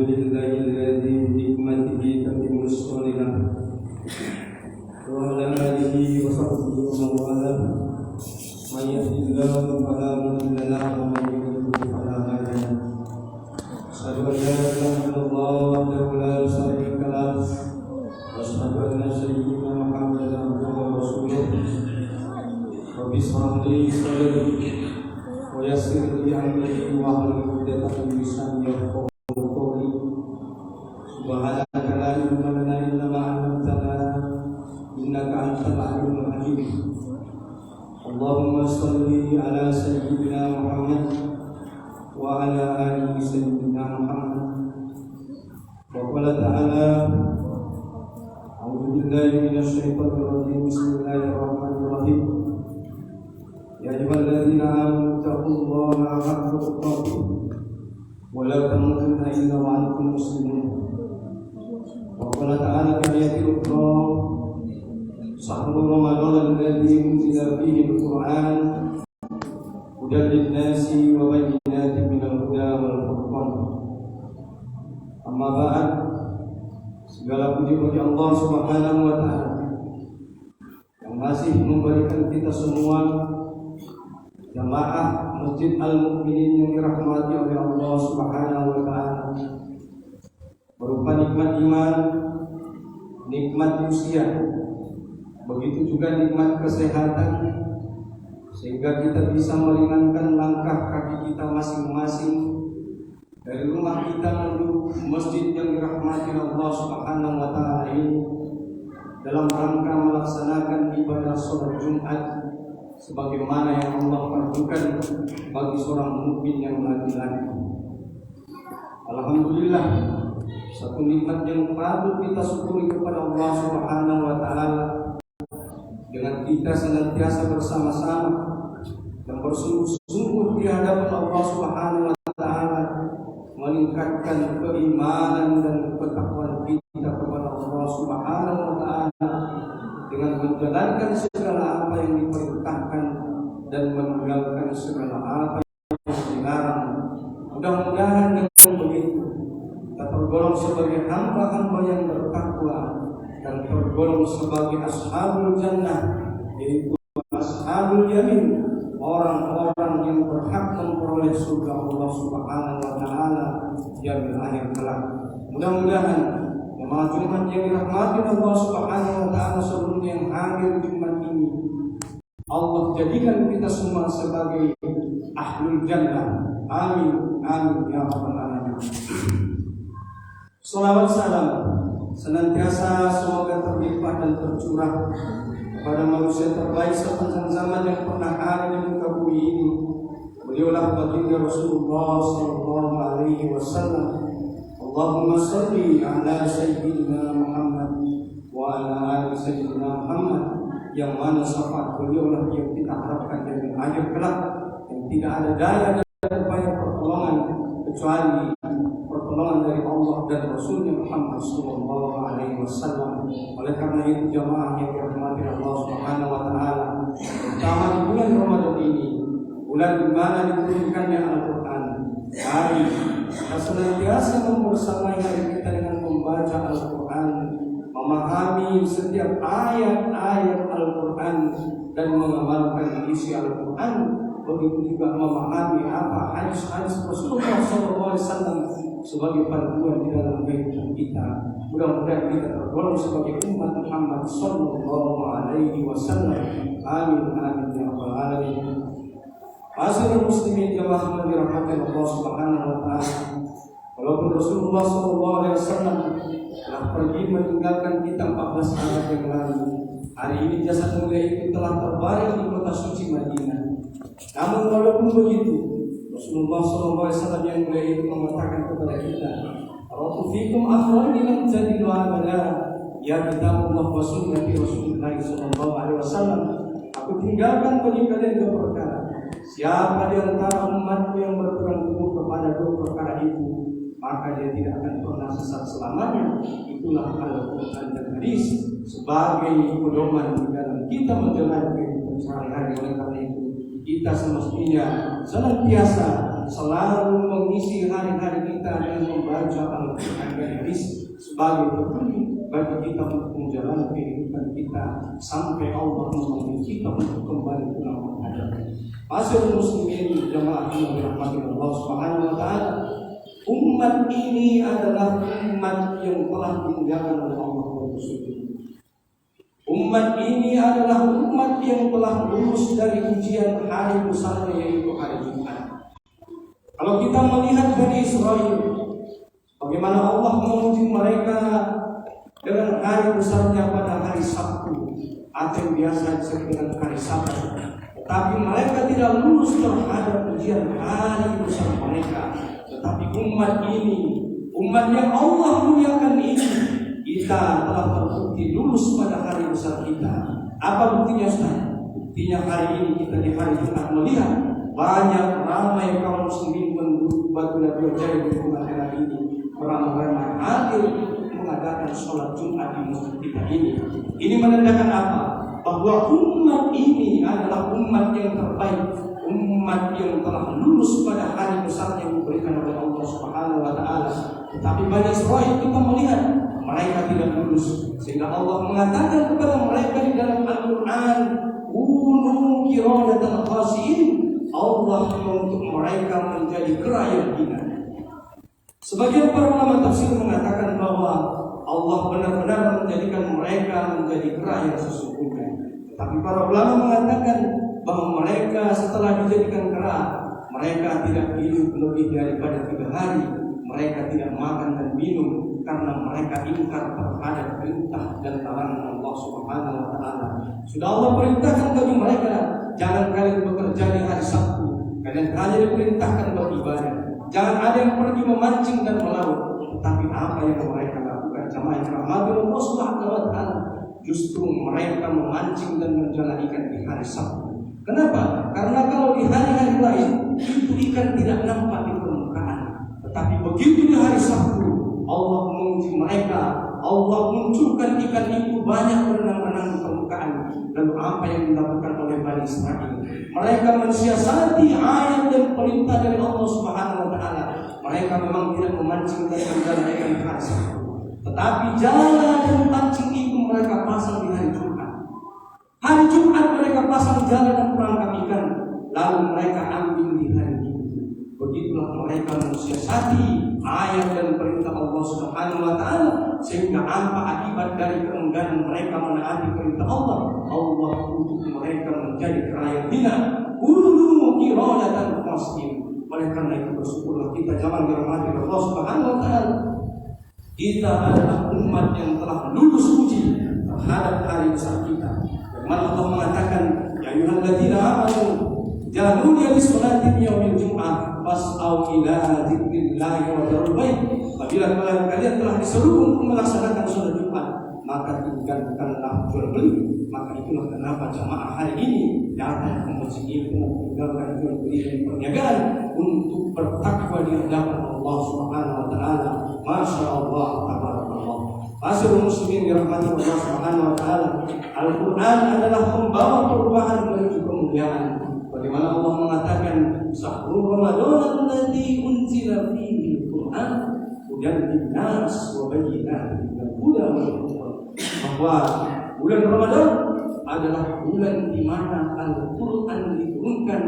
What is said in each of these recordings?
لله الذي بحكمته تتم الصالحات وعلى آله وصحبه ومن والاه من يهد الله فلا مضل له ومن يضلل فلا هادي له أشهد أن لا إله إلا الله وحده لا شريك له وأشهد أن سيدنا محمدا عبده ورسوله رب اشرح لي صدري ويسر لي أمري واحلل عقدة من لساني يفقهوا قولي سبحانك لا علم لنا إلا ما علمتنا إنك أنت العليم الحكيم اللهم صل على سيدنا محمد وعلى آل سيدنا محمد وقال تعالى أعوذ بالله من الشيطان الرجيم بسم الله الرحمن الرحيم يا أيها الذين آمنوا اتقوا الله حق تقاته ولا تموتن إلا وأنتم مسلمون وقال تعالى في آية أخرى شهر رمضان الذي أنزل فيه القرآن هدى للناس وبينات من الهدى والفرقان أما بعد segala puji bagi Allah Subhanahu wa Ta'ala yang masih memberikan kita semua jamaah Masjid Al-Mukminin yang dirahmati oleh Allah Subhanahu wa Ta'ala berupa nikmat iman, nikmat usia, begitu juga nikmat kesehatan, sehingga kita bisa meringankan langkah kaki kita masing-masing dari rumah kita menuju masjid yang dirahmati Allah Subhanahu wa Ta'ala ini dalam rangka melaksanakan ibadah sholat Jumat sebagaimana yang Allah fardukan bagi seorang mukmin yang laki-laki. Alhamdulillah, satu nikmat yang patut kita syukuri kepada Allah Subhanahu wa Ta'ala dengan kita senantiasa bersama-sama dan bersungguh-sungguh di hadapan Allah Subhanahu wa Ta'ala meningkatkan keimanan dan ketakwaan kita kepada Allah Subhanahu wa Ta'ala dengan menjalankan segala apa yang diperintahkan dan meninggalkan segala apa yang dilarang. Mudah-mudahan dengan begitu kita tergolong sebagai hamba-hamba yang bertakwa dan tergolong sebagai ashabul jannah, yaitu ashabul yamin, orang-orang yang berhak memperoleh surga Allah Subhanahu wa Ta'ala di akhir kelak. Mudah-mudahan jemaah Jumat yang dirahmati Allah Subhanahu wa Ta'ala sebelumnya yang hadir Jumat ini, Allah jadikan kita semua sebagai ahlul jannah. Amin, amin ya rabbal alamin. Salawat salam senantiasa semoga terlimpah dan tercurah kepada manusia terbaik sepanjang zaman yang pernah ada di muka bumi ini. Beliaulah baginda Rasulullah sallallahu alaihi wasallam. Allahumma salli ala sayyidina Muhammad wa ala ali sayyidina Muhammad, yang mana syafaat beliaulah yang kita harapkan dari akhir kelak, yang tidak ada daya dan upaya pertolongan kecuali pertolongan dari Allah dan Rasulnya Muhammad sallallahu alaihi wasallam. Oleh karena itu jamaah yang dirahmati Allah Subhanahu wa Ta'ala, terutama di bulan Ramadan ini, bulan di mana diturunkannya Al-Quran, mari kita senantiasa membersamai hari kita dengan membaca Al-Quran, memahami setiap ayat-ayat Al-Quran dan mengamalkan isi Al-Quran. Begitu juga memahami apa hadis-hadis Rasulullah SAW sebagai panduan di dalam kehidupan kita. Mudah-mudahan kita tergolong sebagai umat Muhammad Sallallahu Alaihi Wasallam. Amin, amin ya rabbal alamin. Ma'asyiral muslimin jamaah yang dirahmati Allah Subhanahu wa Ta'ala, walaupun Rasulullah Sallallahu Alaihi Wasallam telah pergi meninggalkan kita 14 abad yang lalu, hari ini jasad mulia itu telah terbaring di kota suci Madinah. Namun walaupun begitu, Rasulullah SAW yang mulia itu mengatakan kepada kita, "Ratu fikum akhrani lam tadilu abada, ya kitabullah wa sunnati Rasulullah sallallahu alaihi wasallam." Aku tinggalkan bagi kalian dua perkara. Siapa di antara umatku yang berpegang teguh kepada dua perkara itu, maka dia tidak akan pernah sesat selamanya. Itulah Al-Quran dan hadis sebagai pedoman di dalam kita menjalani kehidupan sehari-hari. Oleh karena itu, kita semestinya senantiasa selalu mengisi hari-hari kita dengan dengan membaca Al-Quran dan hadis sebagai petunjuk bagi kita untuk menjalani kehidupan kita sampai Allah memanggil kita untuk kembali pulang menghadap. Masyaallah muslimin jamaah yang dirahmati Allah Subhanahu wa taala, umat ini adalah umat yang telah dimuliakan oleh Allah Subhanahu. Umat ini adalah umat yang telah lulus dari ujian hari besarnya, yaitu hari Jumat. Kalau kita melihat Bani Israel, bagaimana Allah menguji mereka dengan hari besarnya pada hari Sabtu atau yang biasa disebut dengan hari Sabat, tetapi mereka tidak lulus terhadap ujian hari besar mereka. Tetapi umat ini, umat yang Allah muliakan ini, kita telah terbukti lulus pada hari besar kita. Apa buktinya Ustaz? Buktinya hari ini kita di hari Jumat melihat banyak ramai kaum muslimin menduduk batu dan jari di rumah daerah ini, beramai-ramai hadir mengadakan sholat Jumat di masjid kita ini. Ini menandakan apa? Bahwa umat ini adalah umat yang terbaik, umat yang telah lulus pada hari besar yang diberikan oleh Allah Subhanahu wa taala. Tetapi Bani Israil kita melihat mereka tidak lulus, sehingga Allah mengatakan kepada mereka di dalam Al-Quran, kunu qiradatan khasi'in. Allah untuk mereka menjadi kera yang hina. Sebagian para ulama tafsir mengatakan bahwa Allah benar-benar menjadikan mereka menjadi kera yang sesungguhnya. Tapi para ulama mengatakan bahwa mereka setelah dijadikan kera, mereka tidak hidup lebih daripada 3 hari. Mereka tidak makan dan minum karena mereka ingkar terhadap perintah dan larangan Allah Subhanahu wa taala. Sudah Allah perintahkan bagi mereka, jangan kalian bekerja di hari Sabtu. Kalian hanya diperintahkan beribadah. Jangan ada yang pergi memancing dan melaut. Tetapi apa yang mereka lakukan? Jamaah yang dirahmati Allah Subhanahu wa taala, justru mereka memancing dan menjual ikan di hari Sabtu. Kenapa? Karena kalau di hari-hari lain itu ikan tidak nampak di permukaan. Tetapi begitu di hari Sabtu, Allah menguji mereka. Allah munculkan ikan itu banyak berenang-renang di permukaan. Lalu apa yang dilakukan oleh Bani Israil? Mereka mensiasati ayat dan perintah dari Allah Subhanahu wa taala. Mereka memang tidak memancing dan menjual ikan di hari Sabtu. Tetapi jala dan pancing itu mereka pasang di hari Jumat. Hari Jumat mereka pasang jala dan perangkap ikan. Lalu mereka ambil di hari Minggu. Begitulah mereka mensiasati ayat dan perintah Allah Subhanahu wa taala, sehingga apa akibat dari keengganan mereka menaati perintah Allah? Allah untuk mereka menjadi kera hina. Ulu qiradatan khasi'in. Oleh karena itu bersyukurlah kita jangan dirahmati Allah Subhanahu wa taala. Kita adalah umat yang telah lulus uji terhadap hari besar kita. Firman Allah mengatakan, ya ayyuhalladzina amanu ja'alu lis-salati yaumil jum'ah fas'au ila dzikrillahi wa dzarul bait. Apabila kalian telah diseru untuk melaksanakan salat Jumat, maka tinggalkanlah jual beli. Maka itulah kenapa jamaah hari ini datang ke masjid itu meninggalkan jual beli dan perniagaan untuk bertakwa di hadapan Allah Subhanahu wa taala. Masyaallah, tabarakallah. Masyaallah muslimin dirahmati Allah Subhanahu wa taala. Al-Qur'an adalah pembawa perubahan menuju kemuliaan. Bagaimana Allah mengatakan, Syahrul Ramadan alladzi unzila fihi al-Qur'an hudan lin-nas wa bayyinatin minal huda wal furqan. Bahwa bulan Ramadan adalah bulan di mana Al-Qur'an diturunkan,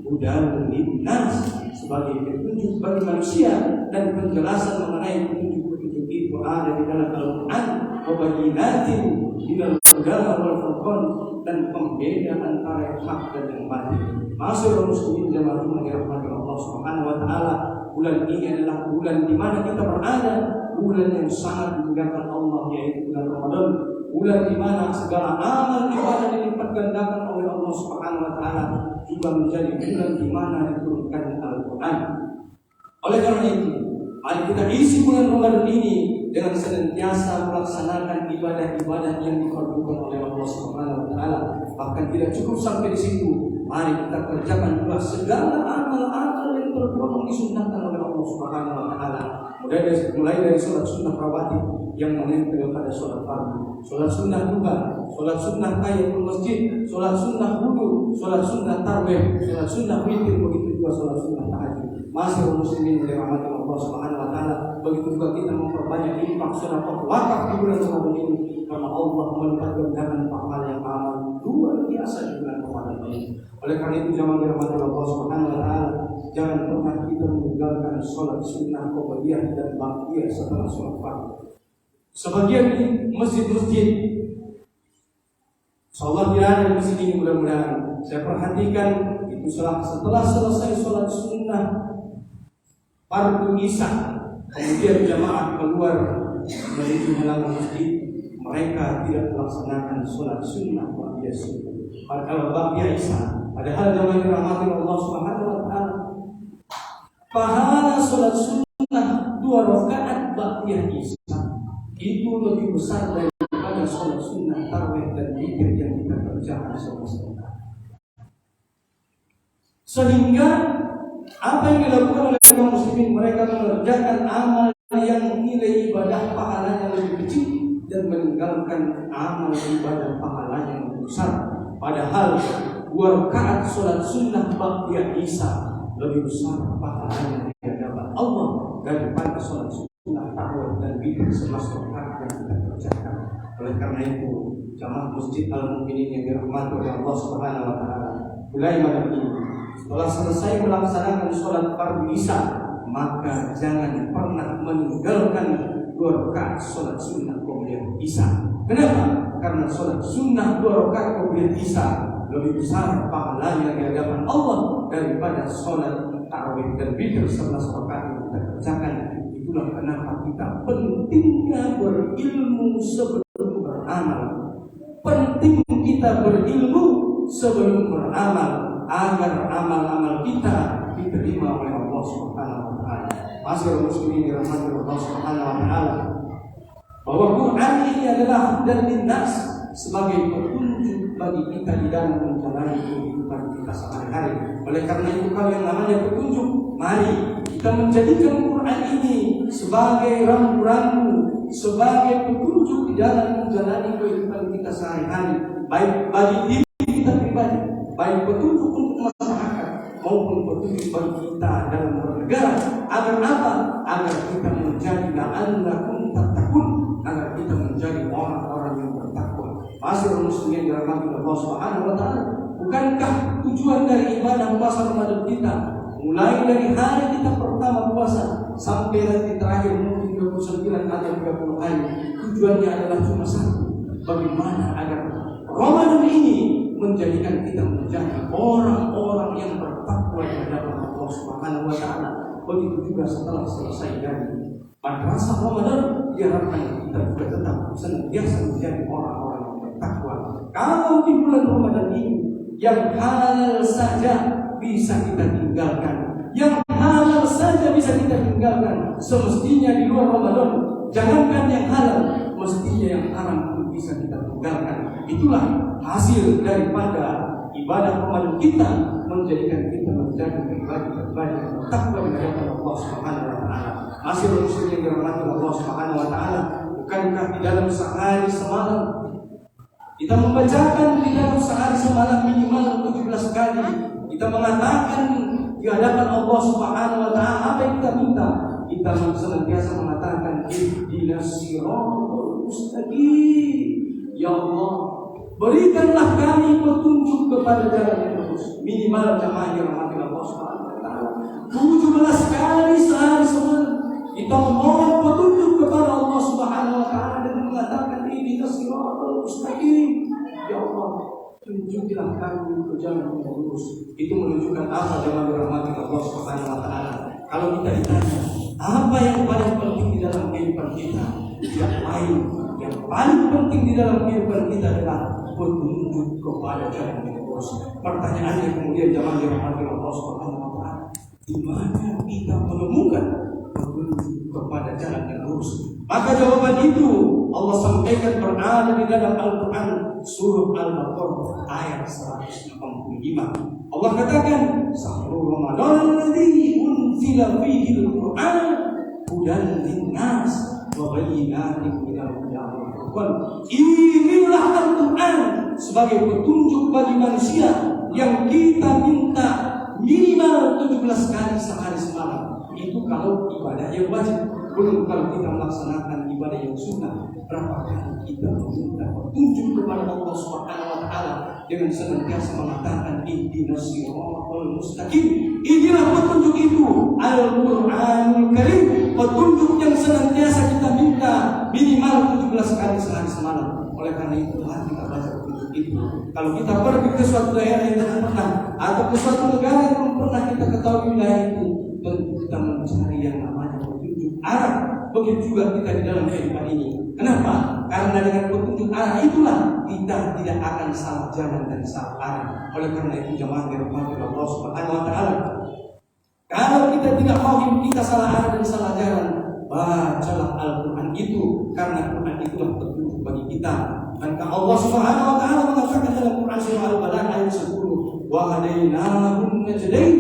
hudan lin-nas sebagai petunjuk bagi manusia dan penjelasan mengenai petunjuk-petunjuk itu ada di dalam Al-Qur'an, wa bayyinatin minal huda wal furqan, dan pembeda antara yang hak dan yang batil. Masyaallah muslimin jamaah yang dirahmati Allah Subhanahu wa taala, bulan ini adalah bulan di mana kita berada, bulan yang sangat dimuliakan Allah, yaitu bulan Ramadan, bulan di mana segala amal ibadah dilipat gandakan oleh Allah Subhanahu wa taala, juga menjadi bulan di mana diturunkan Al-Qur'an. Oleh karena itu, mari kita isi bulan Ramadan ini dengan senantiasa melaksanakan ibadah-ibadah yang diperlukan oleh Allah Subhanahu wa taala. Bahkan tidak cukup sampai di situ, mari kita kerjakan pula segala amal-amal yang tergolong disunnahkan oleh Allah Subhanahu wa taala. Mulai dari sholat sunnah rawatib yang menempel pada sholat fardu, sholat sunnah duha, sholat sunnah tahiyatul masjid, sholat sunnah wudu, sholat sunnah tarawih, sholat sunnah witir, begitu juga sholat sunnah tahajud. Masih muslimin dirahmati Allah Subhanahu wa taala, begitu juga kita memperbanyak infak sedekah wakaf di bulan Ramadan ini, karena Allah melipat gandakan pahala yang amal luar biasa di bulan Ramadan ini. Oleh karena itu jamaah dirahmati Allah Subhanahu wa taala, jangan pernah kita meninggalkan sholat sunnah qabliyah dan ba'diyah setelah sholat fardu. Sebagian di masjid-masjid, sholat tidak ada di masjid ini, mudah-mudahan saya perhatikan itu setelah selesai sholat sunnah fardu isya, kemudian jamaah keluar menuju halaman masjid, mereka tidak melaksanakan sholat sunnah ba'diyah sunnah. Kalau ba'diyah isya, padahal jamaah dirahmati Allah Subhanahu wa taala, pahala sholat sunnah 2 rakaat ba'diyah isya itu lebih besar daripada sholat sunnah tarawih dan zikir yang kita kerjakan selama. Sehingga apa yang dilakukan oleh kaum muslimin, mereka mengerjakan amal yang nilai ibadah pahalanya lebih kecil dan meninggalkan amal ibadah pahalanya yang lebih besar. Padahal 2 rakaat sholat sunnah ba'diyah isya lebih besar pahalanya di hadapan Allah daripada sholat sunnah tarawih dan zikir semasuk rakaat yang kita kerjakan. Oleh karena itu, jamaah masjid al-mukminin yang dirahmati oleh Allah Subhanahu wa taala, mulai malam ini setelah selesai melaksanakan sholat fardu isya, maka jangan pernah meninggalkan 2 rakaat sholat sunnah qabliyah isya. Kenapa? Karena sholat sunnah 2 rakaat qabliyah isya lebih besar pahalanya di hadapan Allah daripada sholat tarawih dan zikir serta rakaat yang kita kerjakan. Itulah kenapa kita pentingnya berilmu sebelum beramal. Penting kita berilmu sebelum beramal, agar amal-amal kita diterima oleh Allah Subhanahu wa taala. Masyaallah muslimin dirahmati Allah Subhanahu wa taala, bahwa Quran ini adalah dan linnas sebagai petunjuk bagi kita di dalam menjalani kehidupan kita sehari-hari. Oleh karena itu, kalau yang namanya petunjuk, mari kita menjadikan Quran ini sebagai rambu-rambu, sebagai petunjuk di dalam menjalani kehidupan kita sehari-hari, baik bagi diri kita pribadi, baik petunjuk untuk masyarakat maupun petunjuk bagi kita dalam bernegara. Agar apa? Agar kita menjadi la'allakum tattaqun, agar kita menjadi orang-orang yang bertakwa. Masyaallah muslimin dirahmati Allah Subhanahu wa taala, bukankah tujuan dari ibadah puasa Ramadan kita, mulai dari hari kita pertama puasa sampai nanti terakhir mungkin 29 atau 30 hari, tujuannya adalah cuma satu: bagaimana agar Ramadan ini menjadikan kita menjadi orang-orang yang bertakwa di hadapan Allah Subhanahu wa taala. Begitu juga setelah selesai dari madrasah Ramadan, diharapkan kita juga tetap senantiasa menjadi orang-orang yang bertakwa. Kalau di bulan Ramadan ini yang halal saja bisa kita tinggalkan, yang halal saja bisa kita tinggalkan, semestinya di luar Ramadan, jangankan yang halal, mestinya yang haram pun bisa kita tinggalkan. Itulah hasil daripada ibadah Ramadan kita, menjadikan kita menjadi pribadi yang bertakwa di hadapan Allah Subhanahu wa taala. Masih muslim yang dirahmati Allah Subhanahu wa taala, bukankah di dalam sehari semalam kita membacakan di dalam sehari semalam minimal 17 kali kita mengatakan di hadapan Allah Subhanahu wa taala apa yang kita minta? Kita senantiasa mengatakan ihdinas siratal mustaqim. Ya Allah, berikanlah kami petunjuk kepada jalan yang lurus. Minimal jamaah yang dirahmati Allah Subhanahu wa taala 17 kali sehari semalam kita memohon petunjuk kepada Allah Subhanahu wa taala dan mengatakan ihdinas siratal mustaqim. Ya Allah, tunjuklah kami ke jalan yang lurus. Itu menunjukkan apa jamaah dirahmati Allah Subhanahu wa taala. Kalau kita ditanya apa yang paling penting di dalam kehidupan kita, yang paling penting di dalam kehidupan kita adalah petunjuk kepada jalan yang lurus. Pertanyaannya kemudian jamaah dirahmati Allah Subhanahu wa taala, di mana kita menemukan petunjuk kepada jalan yang lurus? Maka jawaban itu Allah sampaikan berada di dalam Al-Quran surah Al-Baqarah ayat 185. Allah katakan, Syahrul Ramadan alladzi unzila fihi al-Qur'an hudan lin-nas wa bayyinatin minal huda wal furqan. Inilah Al-Quran sebagai petunjuk bagi manusia yang kita minta minimal 17 kali sehari semalam. Itu kalau ibadahnya wajib. Belum kalau kita melaksanakan ibadah yang sunnah, berapa kali kita meminta petunjuk kepada Allah Subhanahu wa taala dengan senantiasa mengatakan ihdinas siratal mustaqim. Inilah petunjuk itu, Al-Qur'anul Karim, petunjuk yang senantiasa kita minta minimal 17 kali sehari semalam. Oleh karena itu mari kita baca petunjuk itu. Kalau kita pergi ke suatu daerah yang tidak pernah atau ke suatu negara yang belum pernah kita ketahui wilayah itu, tentu kita mencari yang namanya petunjuk arah. Begitu juga kita di dalam kehidupan ini. Kenapa? Karena dengan petunjuk arah itulah kita tidak akan salah jalan dan salah arah. Oleh karena itu jemaah dirahmati Allah Subhanahu wa taala, kalau kita tidak mau kita salah arah dan salah jalan, bacalah Al-Quran itu, karena Quran itulah petunjuk bagi kita. Dan Allah Subhanahu wa taala mengatakan dalam Quran surah Al-Balad ayat 10, wa hadainahum najdain,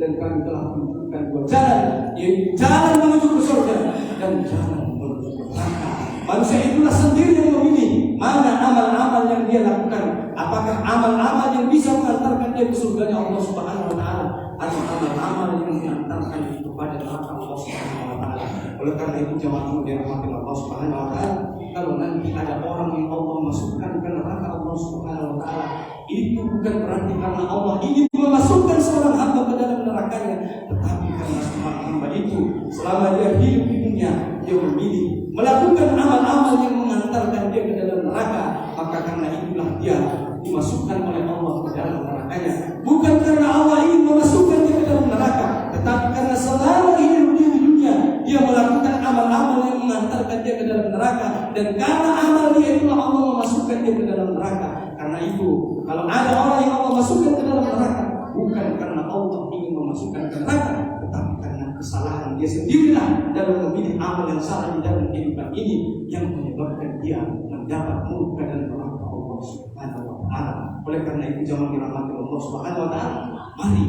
dan kami telah menunjukkan dua jalan, yaitu jalan menuju ke surga dan jalan menuju ke neraka. Manusia itulah sendiri yang memilih mana amal-amal yang dia lakukan. Apakah amal-amal yang bisa mengantarkan dia ke surganya Allah Subhanahu wa taala, atau amal-amal yang mengantarkan kepada neraka Allah Subhanahu wa taala. Oleh karena itu jemaah yang dirahmati Allah Subhanahu wa taala, kalau nanti ada orang yang Allah masukkan ke neraka Allah Subhanahu wa taala, itu bukan berarti karena Allah ingin memasukkan seorang hamba ke dalam nerakanya, tetapi karena seorang hamba itu selama dia hidup di dunia, dia memilih melakukan amal-amal yang mengantarkan dia ke dalam neraka, maka karena itulah dia dimasukkan oleh Allah ke dalam nerakanya. Bukan karena Allah ingin memasukkan dia ke dalam neraka, tetapi karena selama hidup di dunia dia melakukan amal-amal yang mengantarkan dia ke dalam neraka, dan karena amal dia itulah Allah memasukkan dia ke dalam neraka. Karena itu kalau ada orang yang Allah masukkan ke dalam neraka, bukan karena Allah ingin memasukkan ke neraka, tetapi karena kesalahan dia sendirilah dalam memilih amal yang salah di dalam kehidupan ini yang menyebabkan dia mendapat murka dan neraka Allah Subhanahu wa taala. Oleh karena itu jemaah dirahmati Allah Subhanahu wa taala, mari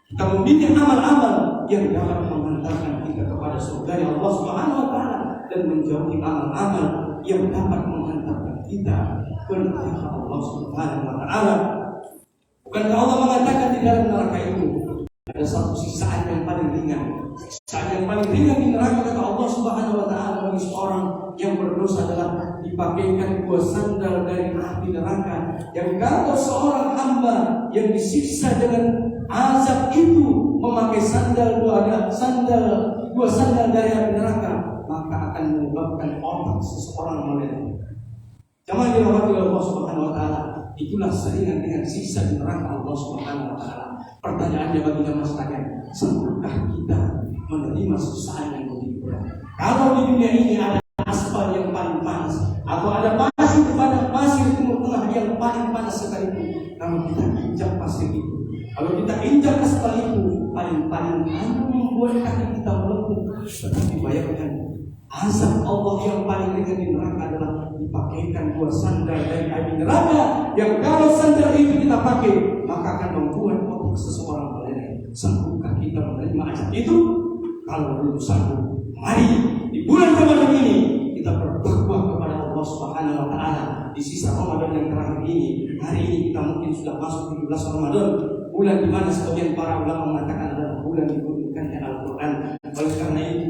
kita memilih amal-amal yang dapat mengantarkan kita kepada surga Allah Subhanahu wa taala, dan menjauhi amal-amal yang dapat mengantarkan kita ke neraka Allah Subhanahu wa taala. Bukankah Allah mengatakan di dalam neraka itu ada satu sisaan yang paling ringan? Sisaan yang paling ringan di neraka, kata Allah Subhanahu wa taala, bagi seorang yang berdosa adalah dipakaikan dua sandal dari api neraka. Yang kalau seorang hamba yang disiksa dengan azab itu memakai dua sandal dari api neraka, maka akan menyebabkan otak seseorang meleleh. Jemaah dirahmati Allah Subhanahu wa taala, itulah seringan dengan siksa di neraka Allah Subhanahu wa taala. Pertanyaannya bagi jemaah sekalian, sanggupkah kita menerima siksaan yang begitu berat? Kalau di dunia ini ada aspal yang paling panas, atau ada pasir Timur Tengah yang paling panas sekalipun, kalau kita injak pasir itu, kalau kita injak aspal itu, paling-paling hanya membuat kaki kita melengkung. Tetapi bayangkan, azab Allah yang paling ringan di neraka adalah dipakaikan dua sandal dari api neraka, yang kalau sandal itu kita pakai, maka akan membuat otak seseorang meleleh. Sanggupkah kita menerima azab itu? Kalau belum sanggup, mari di bulan Ramadan ini kita bertakwa kepada Allah Subhanahu wa taala. Di sisa Ramadan yang terakhir ini, hari ini kita mungkin sudah masuk 17 Ramadan, bulan di mana sebagian para ulama mengatakan adalah bulan diturunkannya Al-Quran. Oleh karena itu,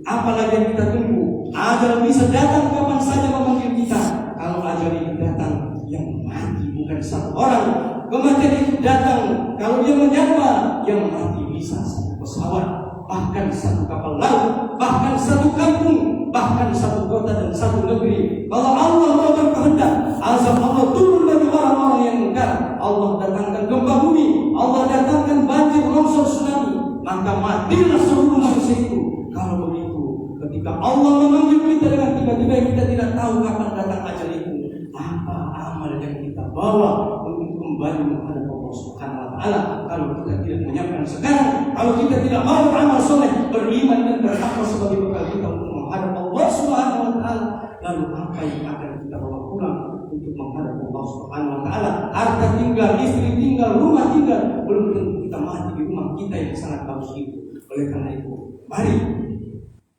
apalagi yang kita tunggu? Ajal bisa datang kapan saja memanggil kita. Kalau ajal itu datang, yang mati bukan satu orang. Kematian itu datang kalau dia menyapa, yang mati bisa satu pesawat, bahkan satu kapal laut, bahkan satu kampung, bahkan satu kota dan satu negeri. Kalau Allah mau berkehendak, azab Allah turun bagi orang-orang yang engkar. Allah datangkan gempa bumi, Allah datangkan banjir, longsor, tsunami, maka matilah seluruh manusia itu. Kalau begitu, ketika Allah memanggil kita dengan tiba-tiba kita tidak tahu kapan datang ajal itu, apa amal yang kita bawa untuk kembali menghadap Allah Subhanahu wa taala? Kalau kita tidak menyiapkan sekarang, kalau kita tidak mau beramal soleh, beriman dan bertakwa sebagai bekal kita untuk menghadap Allah Subhanahu wa taala, lalu apa yang akan kita bawa pulang untuk menghadap Allah Subhanahu wa taala? Harta tinggal, istri tinggal, rumah tinggal, belum tentu kita mati di rumah kita yang sangat bagus itu. Oleh karena itu, mari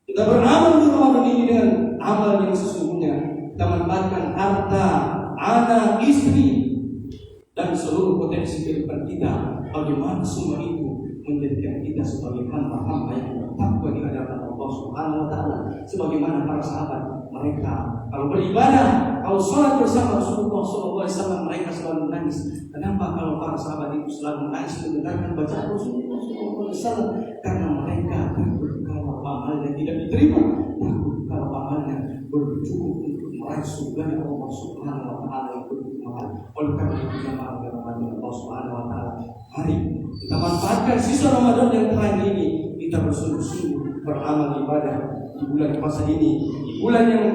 kita beramal di Ramadan ini dengan amal yang sesungguhnya. Kita manfaatkan harta, anak, istri, dan seluruh potensi kehidupan kita. Bagaimana semua itu menjadikan kita sebagai hamba-hamba yang bertakwa di hadapan Allah Subhanahu wa sebagaimana para sahabat mereka kalau beribadah, kalau sholat bersama Rasulullah SAW mereka selalu menangis. Kenapa? Kalau para sahabat itu selalu menangis mendengarkan bacaan Rasulullah SAW, karena mereka takut kalau amalnya tidak diterima, takut kalau amalnya bercukup untuk meraih surga Allah Subhanahu Wa Taala yang begitu mahal. Oleh karena itu jemaah Allah Subhanahu Wa Taala, mari kita manfaatkan sisa Ramadan yang terakhir ini, kita bersungguh-sungguh beramal ibadah di bulan puasa ini, di bulan yang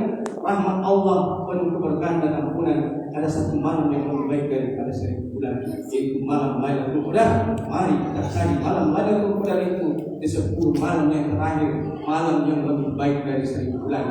rahmat Allah penuh keberkahan dan ampunan. Ada satu malam yang lebih baik daripada 1000 bulan, yaitu malam Lailatul Qadar. Mari kita cari malam Lailatul Qadar itu di 10 malam yang terakhir, malam yang lebih baik dari 1000 bulan.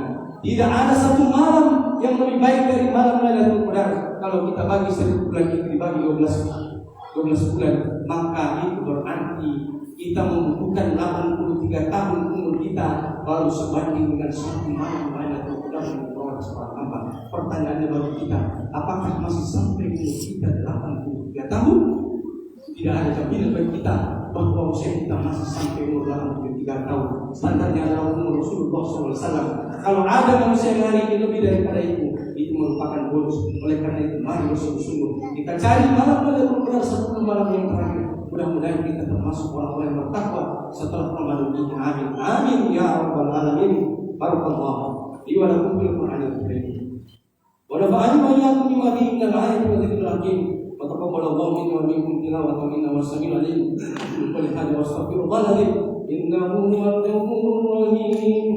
Tidak ada satu malam yang lebih baik dari malam Lailatul Qadar. Kalau kita bagi 1000 bulan itu dibagi 12 bulan, maka itu berarti kita membutuhkan 83 tahun umur kita baru sebanding dengan satu malam Lailatul Qadar yang diperoleh seorang hamba. Pertanyaannya bagi kita, apakah masih sampai umur kita 83 tahun? Tidak ada jaminan bagi kita bahwa usia kita masih sampai umur 83 tahun. Standarnya adalah umur Rasulullah SAW. Kalau ada manusia yang hari ini lebih daripada itu merupakan bonus. Oleh karena itu, mari bersungguh-sungguh kita cari malam Lailatul Qadar 10 malam yang terakhir. Mudah-mudahan kita termasuk orang-orang yang bertakwa setelah Ramadan ini. Amin. Amin ya rabbal alamin. Barakallahu li wa lakum fil Qur'anil karim. Wa nafa'ani wa iyyakum bima fihi minal ayati wa dzikril hakim. Wa taqabbalallahu minna wa minkum tilawatan minna was-sami'ul 'alim. Wa lillahi wastaghfirullahal 'azim. Innahu huwal ghafurur rahim.